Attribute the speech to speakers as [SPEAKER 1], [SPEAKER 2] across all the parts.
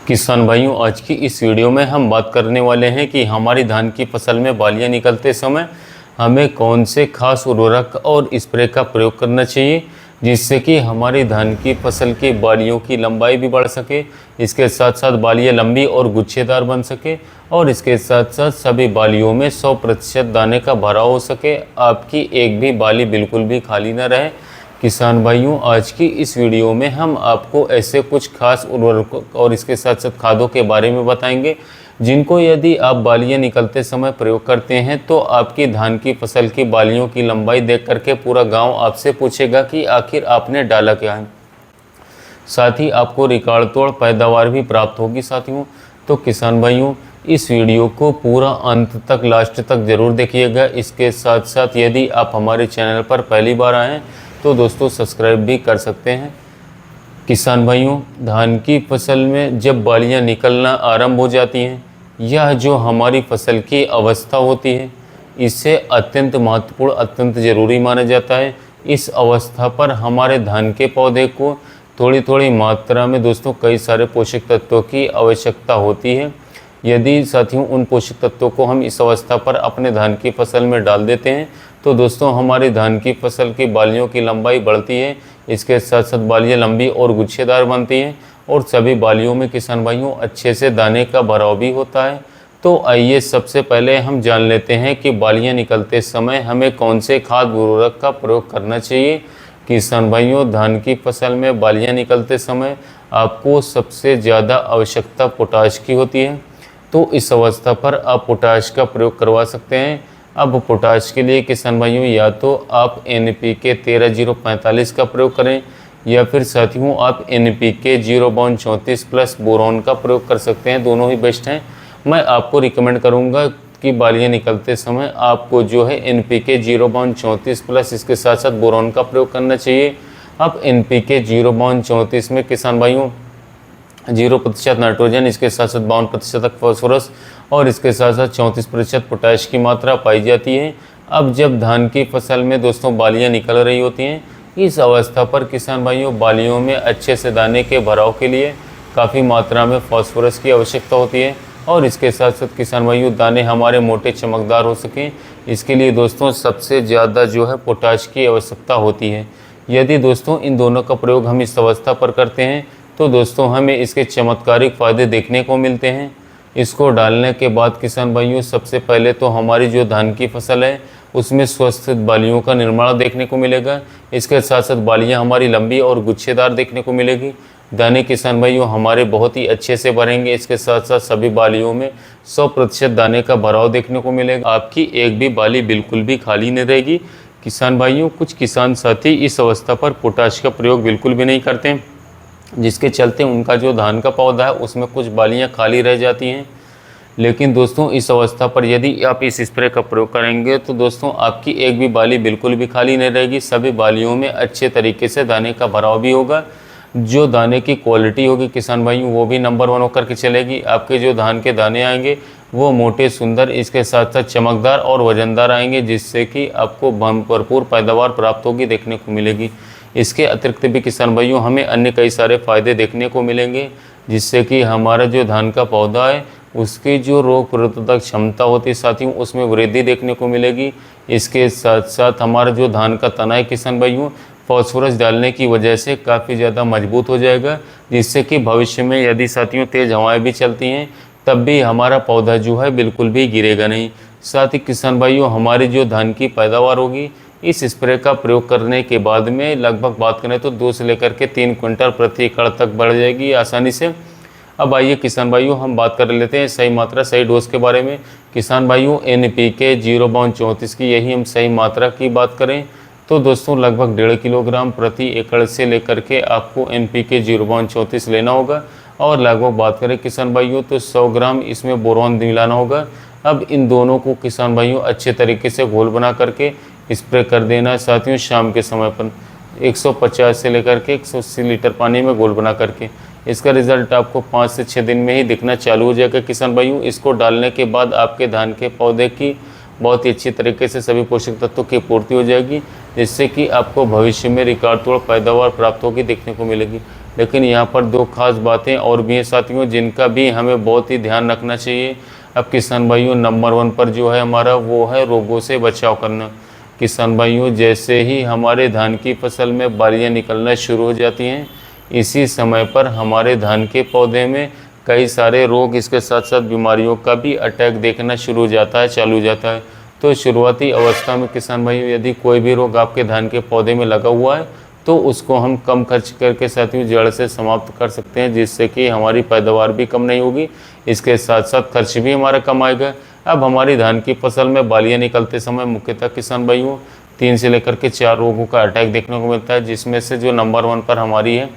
[SPEAKER 1] किसान भाइयों, आज की इस वीडियो में हम बात करने वाले हैं कि हमारी धान की फसल में बालियां निकलते समय हमें कौन से खास उर्वरक और स्प्रे का प्रयोग करना चाहिए, जिससे कि हमारी धान की फसल की बालियों की लंबाई भी बढ़ सके, इसके साथ साथ बालियां लंबी और गुच्छेदार बन सके और इसके साथ साथ सभी बालियों में 100% दाने का भराव हो सके, आपकी एक भी बाली बिल्कुल भी खाली न रहे। किसान भाइयों, आज की इस वीडियो में हम आपको ऐसे कुछ खास उर्वरकों और इसके साथ साथ खादों के बारे में बताएंगे, जिनको यदि आप बालियां निकलते समय प्रयोग करते हैं तो आपकी धान की फसल की बालियों की लंबाई देख करके पूरा गांव आपसे पूछेगा कि आखिर आपने डाला क्या है। साथ ही आपको रिकॉर्ड तोड़ पैदावार भी प्राप्त होगी साथियों। तो किसान भाइयों, इस वीडियो को पूरा अंत तक, लास्ट तक ज़रूर देखिएगा। इसके साथ साथ यदि आप हमारे चैनल पर पहली बार आए हैं तो दोस्तों सब्सक्राइब भी कर सकते हैं। किसान भाइयों, धान की फसल में जब बालियां निकलना आरंभ हो जाती हैं, यह जो हमारी फसल की अवस्था होती है, इसे अत्यंत महत्वपूर्ण, अत्यंत ज़रूरी माना जाता है। इस अवस्था पर हमारे धान के पौधे को थोड़ी थोड़ी मात्रा में दोस्तों कई सारे पोषक तत्वों की आवश्यकता होती है। यदि साथियों उन पोषक तत्वों को हम इस अवस्था पर अपने धान की फसल में डाल देते हैं तो दोस्तों हमारी धान की फसल की बालियों की लंबाई बढ़ती है, इसके साथ साथ बालियां लंबी और गुच्छेदार बनती हैं और सभी बालियों में किसान भाइयों अच्छे से दाने का भराव भी होता है। तो आइए सबसे पहले हम जान लेते हैं कि बालियां निकलते समय हमें कौन से खाद उर्वरक का प्रयोग करना चाहिए। किसान भाइयों, धान की फसल में बालियां निकलते समय आपको सबसे ज़्यादा आवश्यकता पोटाश की होती है, तो इस अवस्था पर आप पोटाश का प्रयोग करवा सकते हैं। अब पोटाश के लिए किसान भाइयों या तो आप NPK 13-0-45 का प्रयोग करें या फिर साथियों आप NPK 0-34 प्लस बोरॉन का प्रयोग कर सकते हैं, दोनों ही बेस्ट हैं। मैं आपको रिकमेंड करूंगा कि बालियां निकलते समय आपको जो है NPK 0-34 प्लस इसके साथ साथ बोरॉन का प्रयोग करना चाहिए। अब NPK 0-34 में किसान भाइयों 0% नाइट्रोजन, इसके साथ साथ 52% तक फॉस्फोरस और इसके साथ साथ 34% पोटाश की मात्रा पाई जाती है। अब जब धान की फसल में दोस्तों बालियां निकल रही होती हैं, इस अवस्था पर किसान भाइयों बालियों में अच्छे से दाने के भराव के लिए काफ़ी मात्रा में फॉस्फोरस की आवश्यकता होती है और इसके साथ साथ किसान भाइयों दाने हमारे मोटे चमकदार हो सकें, इसके लिए दोस्तों सबसे ज़्यादा जो है पोटाश की आवश्यकता होती है। यदि दोस्तों इन दोनों का प्रयोग हम इस अवस्था पर करते हैं तो दोस्तों हमें इसके चमत्कारिक फ़ायदे देखने को मिलते हैं। इसको डालने के बाद किसान भाइयों सबसे पहले तो हमारी जो धान की फसल है उसमें स्वस्थ बालियों का निर्माण देखने को मिलेगा, इसके साथ साथ बालियां हमारी लंबी और गुच्छेदार देखने को मिलेगी। दाने किसान भाइयों हमारे बहुत ही अच्छे से भरेंगे, इसके साथ साथ सभी बालियों में 100% दाने का भराव देखने को मिलेगा, आपकी एक भी बाली बिल्कुल भी खाली नहीं रहेगी। किसान भाइयों, कुछ किसान साथी इस अवस्था पर पोटाश का प्रयोग बिल्कुल भी नहीं करते हैं, जिसके चलते उनका जो धान का पौधा है उसमें कुछ बालियां खाली रह जाती हैं। लेकिन दोस्तों इस अवस्था पर यदि आप इस स्प्रे का प्रयोग करेंगे तो दोस्तों आपकी एक भी बाली बिल्कुल भी खाली नहीं रहेगी, सभी बालियों में अच्छे तरीके से दाने का भराव भी होगा। जो दाने की क्वालिटी होगी किसान भाइयों वो भी नंबर 1 होकर के चलेगी। आपके जो धान के दाने आएंगे वो मोटे, सुंदर, इसके साथ साथ चमकदार और वजनदार आएंगे, जिससे कि आपको भरपूर पैदावार प्राप्त होगी, देखने को मिलेगी। इसके अतिरिक्त भी किसान भाइयों हमें अन्य कई सारे फ़ायदे देखने को मिलेंगे, जिससे कि हमारा जो धान का पौधा है उसकी जो रोग प्रतिरोधक क्षमता होती है साथियों उसमें वृद्धि देखने को मिलेगी। इसके साथ साथ हमारा जो धान का तना है किसान भाइयों फॉस्फोरस डालने की वजह से काफ़ी ज़्यादा मजबूत हो जाएगा, जिससे कि भविष्य में यदि साथियों तेज़ हवाएँ भी चलती हैं तब भी हमारा पौधा जो है बिल्कुल भी गिरेगा नहीं। साथ ही किसान भाइयों हमारी जो धान की पैदावार होगी इस स्प्रे का प्रयोग करने के बाद में लगभग बात करें तो 2 से लेकर के 3 क्विंटल प्रति एकड़ तक बढ़ जाएगी आसानी से। अब आइए किसान भाइयों हम बात कर लेते हैं सही मात्रा, सही डोज के बारे में। किसान भाइयों NPK 0-34 की यही हम सही मात्रा की बात करें तो दोस्तों लगभग 1.5 किलोग्राम प्रति एकड़ से लेकर के आपको NPK 0-34 लेना होगा और लगभग बात करें किसान भाइयों तो 100 ग्राम इसमें बोरॉन मिलाना होगा। अब इन दोनों को किसान भाइयों अच्छे तरीके से घोल बना करके स्प्रे कर देना है साथियों शाम के समय पर 150 से लेकर के 180 लीटर पानी में घोल बना करके। इसका रिज़ल्ट आपको 5 से 6 दिन में ही दिखना चालू हो जाएगा किसान भाइयों। इसको डालने के बाद आपके धान के पौधे की बहुत ही अच्छी तरीके से सभी पोषक तत्वों की पूर्ति हो जाएगी, जिससे कि आपको भविष्य में रिकॉर्ड तोड़ पैदावार प्राप्त होगी, देखने को मिलेगी। लेकिन यहाँ पर दो खास बातें और भी हैं साथियों, जिनका भी हमें बहुत ही ध्यान रखना चाहिए। अब किसान भाइयों, नंबर 1 पर जो है हमारा वो है रोगों से बचाव करना। किसान भाइयों, जैसे ही हमारे धान की फसल में बालियाँ निकलना शुरू हो जाती हैं, इसी समय पर हमारे धान के पौधे में कई सारे रोग, इसके साथ साथ बीमारियों का भी अटैक देखना शुरू हो जाता है, चालू हो जाता है। तो शुरुआती अवस्था में किसान भाइयों, यदि कोई भी रोग आपके धान के पौधे में लगा हुआ है तो उसको हम कम खर्च करके साथियों जड़ से समाप्त कर सकते हैं, जिससे कि हमारी पैदावार भी कम नहीं होगी, इसके साथ साथ खर्च भी हमारा कम आएगा। अब हमारी धान की फसल में बालियाँ निकलते समय मुख्यतः किसान भाइयों 3 से लेकर के 4 रोगों का अटैक देखने को मिलता है, जिसमें से जो नंबर 1 पर हमारी है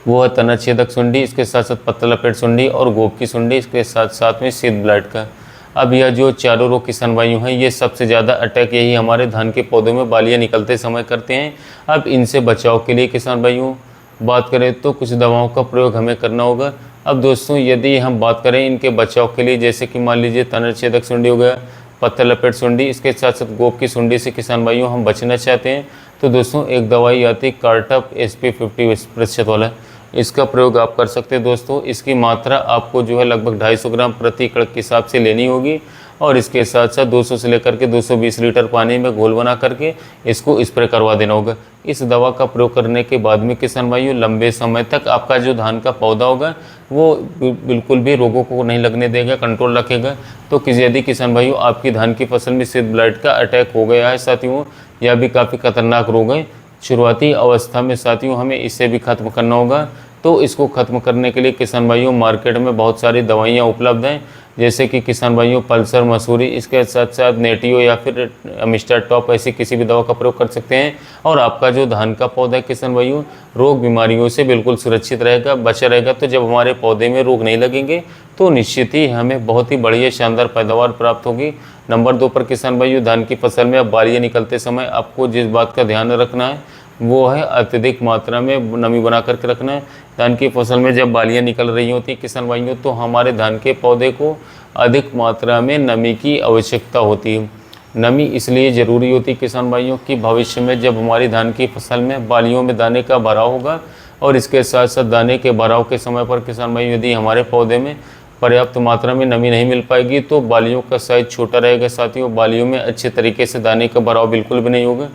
[SPEAKER 1] वो है तना छेदक सुंडी, इसके साथ साथ पत्ता लपेट सुंडी और गोप की सुंडी, इसके साथ साथ में शीत ब्लाइट का। अब यह जो चारों रोग किसान भाइयों हैं, ये सबसे ज़्यादा अटैक यही हमारे धान के पौधों में बालियाँ निकलते समय करते हैं। अब इनसे बचाव के लिए किसान भाइयों बात करें तो कुछ दवाओं का प्रयोग हमें करना होगा। अब दोस्तों, यदि हम बात करें इनके बचाव के लिए, जैसे कि मान लीजिए तना छेदक सुंडी हो गया, पत्ता लपेट सुंडी, इसके साथ साथ गोप की सुंडी से किसान भाइयों हम बचना चाहते हैं, तो दोस्तों एक दवाई आती है कार्टप SP 50% वाला, इसका प्रयोग आप कर सकते हैं। दोस्तों, इसकी मात्रा आपको जो है लगभग 250 ग्राम प्रति एकड़ के हिसाब से लेनी होगी, और इसके साथ साथ 200 से लेकर के 220 लीटर पानी में घोल बना करके इसको स्प्रे करवा देना होगा। इस दवा का प्रयोग करने के बाद में किसान भाइयों लंबे समय तक आपका जो धान का पौधा होगा वो बिल्कुल भी रोगों को नहीं लगने देगा, कंट्रोल रखेगा। तो यदि किसान भाइयों आपकी धान की फसल में शीत ब्लाइट का अटैक हो गया है साथियों, या भी काफ़ी खतरनाक रोग है शुरुआती अवस्था में साथियों, हमें इसे भी खत्म करना होगा। तो इसको ख़त्म करने के लिए किसान भाइयों मार्केट में बहुत सारी दवाइयाँ उपलब्ध हैं, जैसे कि किसान भाइयों पल्सर मसूरी, इसके साथ साथ नेटियो या फिर मिस्टर टॉप, ऐसी किसी भी दवा का प्रयोग कर सकते हैं, और आपका जो धान का पौधा है किसान भाइयों रोग बीमारियों से बिल्कुल सुरक्षित रहेगा, बचा रहेगा। तो जब हमारे पौधे में रोग नहीं लगेंगे तो निश्चित ही हमें बहुत ही बढ़िया शानदार पैदावार प्राप्त होगी। नंबर 2 पर किसान भाइयों धान की फसल में अब बालियाँ निकलते समय आपको जिस बात का ध्यान रखना है वो है अत्यधिक मात्रा में नमी बना करके रखना है। धान की फसल में जब बालियाँ निकल रही होती किसान भाइयों, तो हमारे धान के पौधे को अधिक मात्रा में नमी की आवश्यकता होती है। नमी इसलिए ज़रूरी होती है किसान भाइयों कि भविष्य में जब हमारी धान की फसल में बालियों में दाने का भराव होगा, और इसके साथ साथ दाने के भराव के समय पर किसान भाइयों यदि हमारे पौधे में पर्याप्त मात्रा में नमी नहीं मिल पाएगी तो बालियों का साइज छोटा रहेगा साथियों, बालियों में अच्छे तरीके से दाने का भराव बिल्कुल भी नहीं होगा।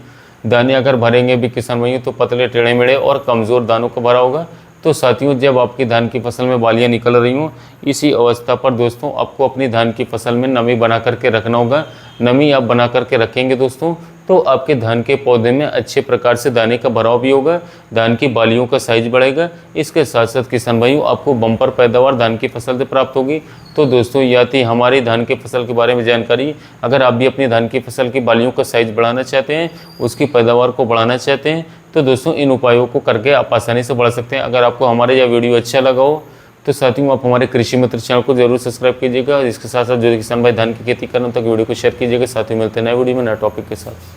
[SPEAKER 1] दाने अगर भरेंगे भी किसान भाइयों तो पतले टेढ़े मेढ़े और कमज़ोर दानों का भरा होगा। तो साथियों, जब आपकी धान की फसल में बालियाँ निकल रही हों, इसी अवस्था पर दोस्तों आपको अपनी धान की फसल में नमी बना करके रखना होगा। नमी आप बना करके रखेंगे दोस्तों तो आपके धान के पौधे में अच्छे प्रकार से दाने का भराव भी होगा, धान की बालियों का साइज बढ़ेगा। इसके साथ साथ किसान भाइयों आपको बम्पर पैदावार धान की फसल से प्राप्त होगी। तो दोस्तों, यह थी हमारी धान की फसल के बारे में जानकारी। अगर आप भी अपनी धान की फसल की बालियों का साइज बढ़ाना चाहते हैं, उसकी पैदावार को बढ़ाना चाहते हैं, तो दोस्तों इन उपायों को करके आप आसानी से बढ़ा सकते हैं। अगर आपको हमारा यह वीडियो अच्छा लगा हो तो साथियों आप हमारे कृषि मित्र चैनल को जरूर सब्सक्राइब कीजिएगा। इसके साथ साथ जो किसान भाई धान की खेती करने तक वीडियो को शेयर कीजिएगा। साथ ही मिलते हैं नए वीडियो में नए टॉपिक के साथ।